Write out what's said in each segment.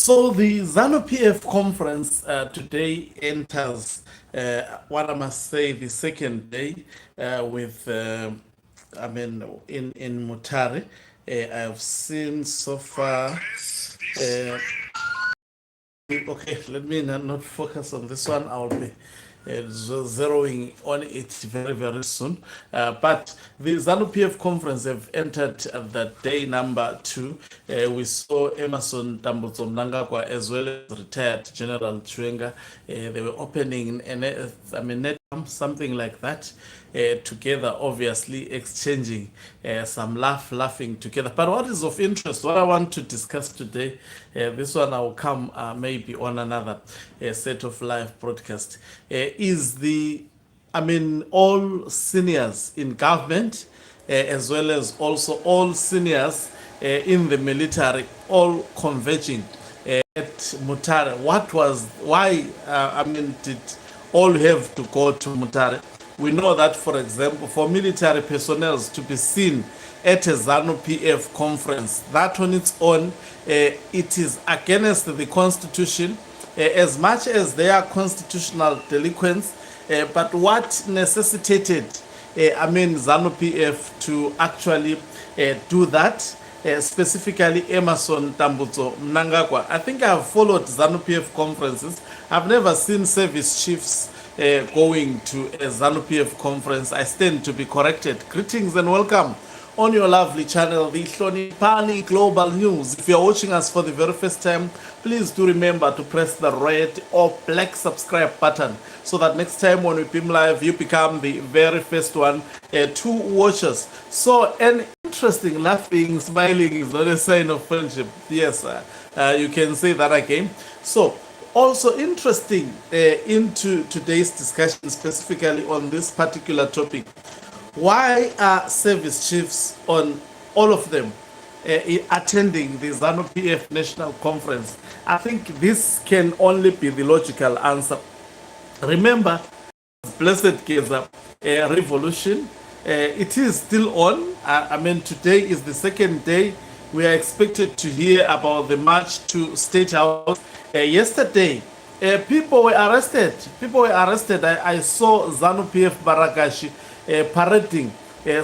So the Zanu PF conference today enters what I must say the second day with in Mutare. I've seen so far. Uh, okay, let me not focus on this one. I'll be zeroing on it very soon. But the ZANU PF conference have entered the day number 2. We saw Emerson Tambutso Mnangagwa as well as retired General Chwenga. They were opening something like that. Together, obviously exchanging some laughing together. But what is of interest, what I want to discuss today, this one I will come maybe on another set of live broadcast, is all seniors in government, as well as also all seniors in the military, all converging at Mutare. Why did all have to go to Mutare? We know that, for example, for military personnel to be seen at a ZANU PF conference, that on its own, it is against the constitution, as much as they are constitutional delinquents. But what necessitated, ZANU PF to actually do that, specifically Emerson Tambutso Mnangagwa. I think I've followed ZANU PF conferences. I've never seen service chiefs going to a ZANU PF conference. I stand to be corrected. Greetings and welcome on your lovely channel, the Hlonipani Global News. If you're watching us for the very first time, please do remember to press the red or black subscribe button so that next time when we beam live, you become the very first one to watch us. So an interesting laughing, smiling is not a sign of friendship. Yes, you can say that again. So also interesting into today's discussion, specifically on this particular topic. Why are service chiefs, on all of them, attending the ZANU PF National Conference? I think this can only be the logical answer. Remember, Blessed Geza revolution, it is still on. Today is the second day. We are expected to hear about the march to State House. Yesterday, people were arrested. I saw ZANU PF Barakashi parading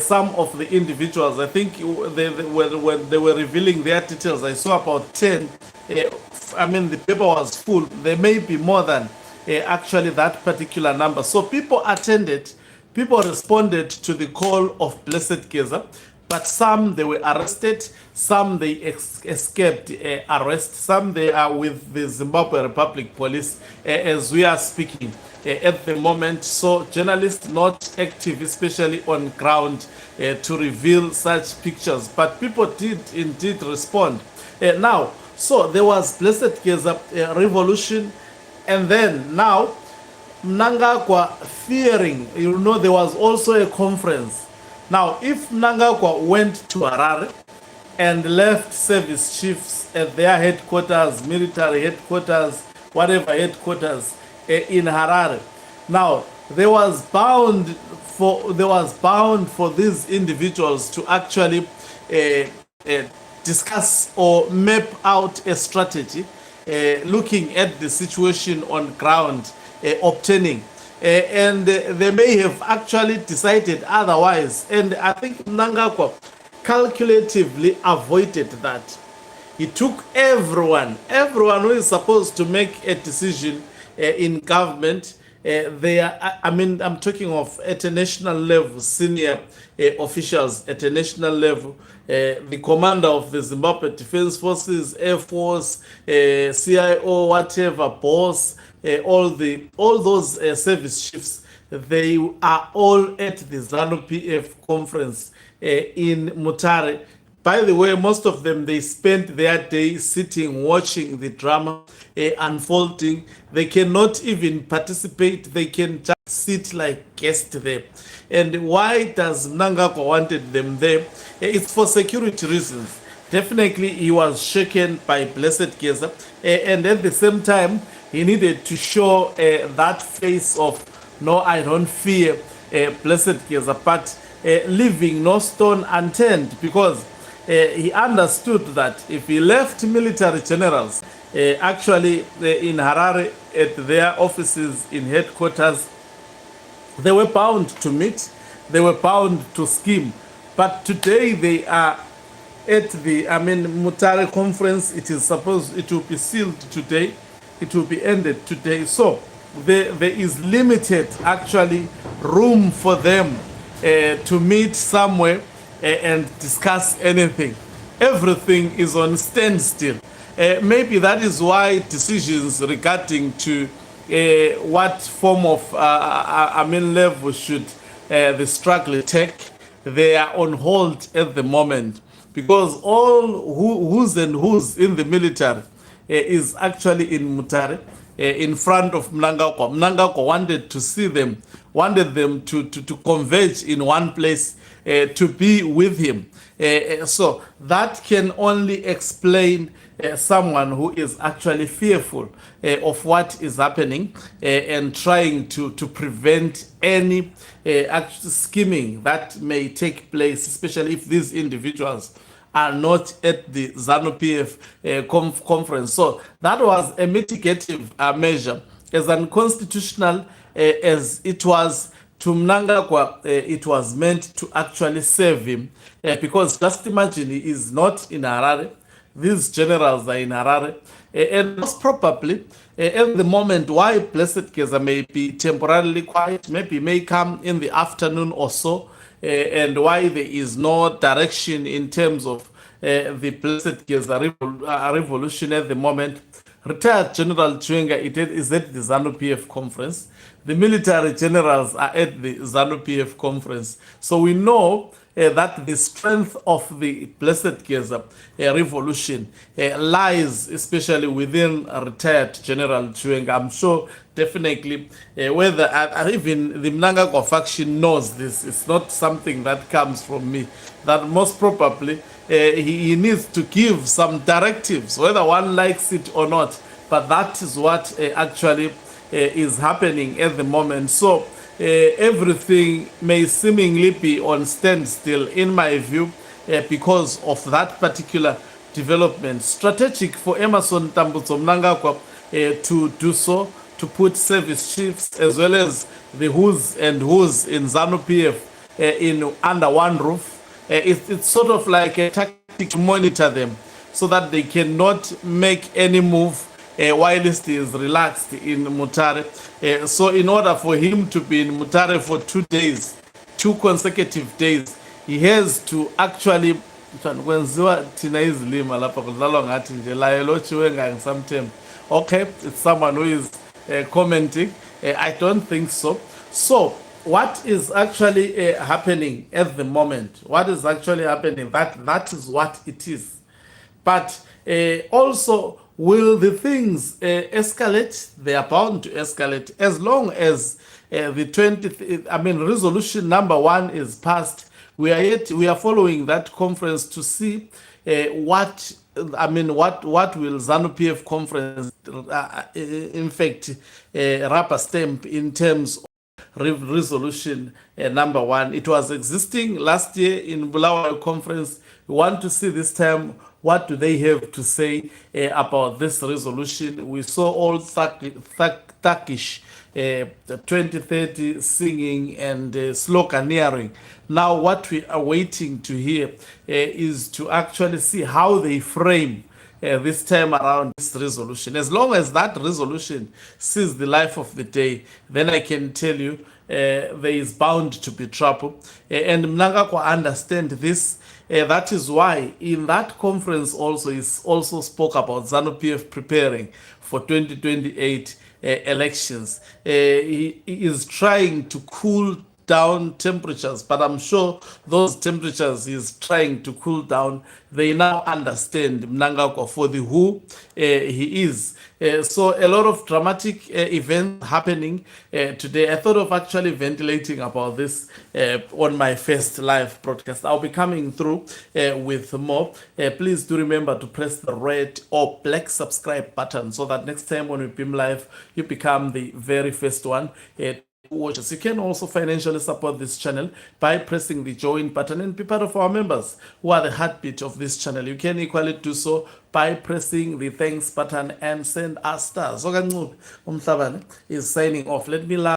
some of the individuals. I think when they were revealing their details, I saw about 10. The paper was full. There may be more than actually that particular number. So people attended, people responded to the call of Blessed Geza. But some, they were arrested, some they escaped arrest, some they are with the Zimbabwe Republic Police as we are speaking at the moment. So journalists not active, especially on ground, to reveal such pictures. But people did indeed respond. Now, so there was Blessed Geza revolution, and then now Mnangagwa fearing, there was also a conference. Now, if Mnangagwa went to Harare and left service chiefs at their headquarters, military headquarters, whatever headquarters in Harare, now there was bound for these individuals to actually discuss or map out a strategy, looking at the situation on ground, obtaining. And they may have actually decided otherwise. And I think Mnangagwa calculatively avoided that. He took everyone who is supposed to make a decision in government. I'm talking of at a national level, senior officials at a national level, the commander of the Zimbabwe Defense Forces, Air Force, CIO, whatever, boss, all those service chiefs, they are all at the ZANU PF conference in Mutare. By the way, most of them, they spent their day sitting, watching the drama unfolding. They cannot even participate. They can just sit like guests there. And why does Mnangagwa wanted them there? It's for security reasons. Definitely, he was shaken by Blessed Geza. And at the same time, he needed to show that face of, no, I don't fear Blessed Geza, but leaving no stone unturned, because he understood that if he left military generals Actually, in Harare, at their offices in headquarters, they were bound to meet, they were bound to scheme. But today they are at the, Mutare conference. It is supposed it will be sealed today, it will be ended today. So there is limited actually room for them to meet somewhere and discuss anything. Everything is on standstill. Maybe that is why decisions regarding to what form of level should the struggle take, they are on hold at the moment, because all who's and who's in the military is actually in Mutare, in front of Mnangagwa. Mnangagwa wanted to see them, wanted them to converge in one place, to be with him. So that can only explain someone who is actually fearful of what is happening, and trying to prevent any scheming that may take place, especially if these individuals are not at the Zanu PF conference. So that was a mitigative measure, as unconstitutional as it was to Mnangagwa. It was meant to actually save him, because just imagine, he is not in Harare. These generals are in Harare, and most probably at the moment why Blessed Keza may be temporarily quiet, maybe may come in the afternoon or so, and why there is no direction in terms of the Blessed Keza revolution at the moment. Retired General Chwenga is at the Zanu PF conference. The military generals are at the Zanu PF conference. So we know that the strength of the Blessed Keza revolution lies especially within retired General Chwenga. I'm sure definitely whether even the Mnangagwa faction knows this. It's not something that comes from me. That most probably he needs to give some directives, whether one likes it or not. But that is what actually is happening at the moment. So everything may seemingly be on standstill, in my view, because of that particular development. Strategic for Emerson Tambutso Mnangagwa to do so, to put service chiefs as well as the who's and who's in Zanu PF in under one roof. It's sort of like a tactic to monitor them, so that they cannot make any move whilst he is relaxed in Mutare. So in order for him to be in Mutare for 2 days, 2 consecutive days, he has to actually okay, it's someone who is commenting. I don't think so. So what is actually happening at the moment? What is actually happening? That is what it is. But also, will the things escalate? They are bound to escalate as long as the 20th, resolution number 1 is passed. We are following that conference to see what will Zanu PF conference in fact rubber stamp in terms of resolution number 1. It was existing last year in Bulawayo conference. We want to see this time what do they have to say about this resolution. We saw all Turkish 2030 singing and sloganeering. Now what we are waiting to hear is to actually see how they frame this time around this resolution. As long as that resolution sees the life of the day, then I can tell you there is bound to be trouble. And Mnangagwa understand this. That is why in that conference also is also spoke about Zanu PF preparing for 2028 elections. He is trying to cool down temperatures, but I'm sure those temperatures he's trying to cool down, they now understand Mnangagwa for the who he is. So a lot of dramatic events happening today. I thought of actually ventilating about this on my first live broadcast. I'll be coming through with more. Please do remember to press the red or black subscribe button so that next time when we beam live, you become the very first one watch us. You can also financially support this channel by pressing the join button and be part of our members who are the heartbeat of this channel. You can equally do so by pressing the thanks button and send us stars. So Umhlabane is signing off. Let me